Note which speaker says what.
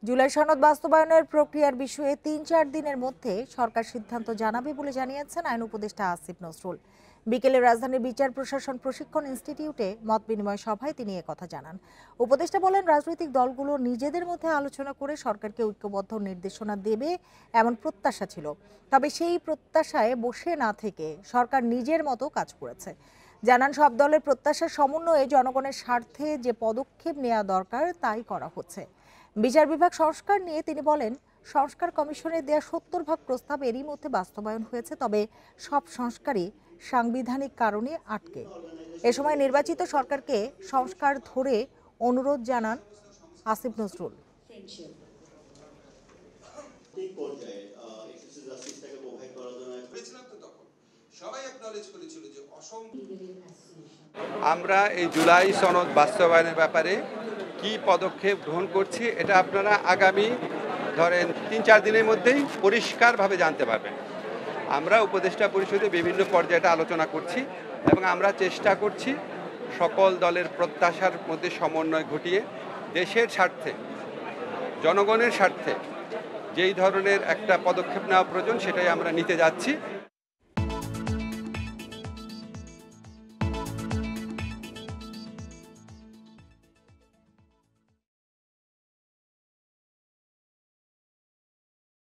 Speaker 1: জুলাই সনদ বাস্তবায়নের প্রক্রিয়ার বিষয়ে ৩-৪ দিনের মধ্যে সরকার সিদ্ধান্ত জানাবে বলে জানিয়েছেন আইন উপদেষ্টা আসিফ নজরুল। বিকেলে রাজধানীর বিচার প্রশাসন প্রশিক্ষণ ইনস্টিটিউটে মত বিনিময় সভায় তিনি একথা জানান। উপদেষ্টা বলেন, রাজনৈতিক দলগুলো নিজেদের মধ্যে আলোচনা করে সরকারকে ঐক্যবদ্ধ নির্দেশনা দেবে এমন প্রত্যাশা ছিল। তবে সেই প্রত্যাশায় বসে না থেকে সরকার নিজের মতো কাজ করেছে। জানান, সব দলের প্রত্যাশার সমন্বয়ে জনগণের স্বার্থে যে পদক্ষেপ নেওয়া দরকার তাই করা হচ্ছে। বিচার বিভাগ সংস্কার নিয়ে তিনি বলেন, সংস্কার কমিশনের দেয়া ৭০ ভাগ প্রস্তাব এরই মধ্যে বাস্তবায়ন হয়েছে, তবে সব সংস্কারই সাংবিধানিক কারণে আটকে। এ সময় নির্বাচিত সরকারকে সংস্কার ধরে অনুরোধ জানান আসিফ নজরুল।
Speaker 2: আমরা এই জুলাই সনদ বাস্তবায়নের ব্যাপারে কি পদক্ষেপ গ্রহণ করছি এটা আপনারা আগামী ধরেন ৩-৪ দিনের মধ্যেই পরিষ্কারভাবে জানতে পারবেন। আমরা উপদেষ্টা পরিষদে বিভিন্ন পর্যায়ে আলোচনা করছি এবং আমরা চেষ্টা করছি সকল দলের প্রত্যাশার মধ্যে সমন্বয় ঘটিয়ে দেশের স্বার্থে, জনগণের স্বার্থে যেই ধরনের একটা পদক্ষেপ নেওয়া প্রয়োজন সেটাই আমরা নিতে যাচ্ছি।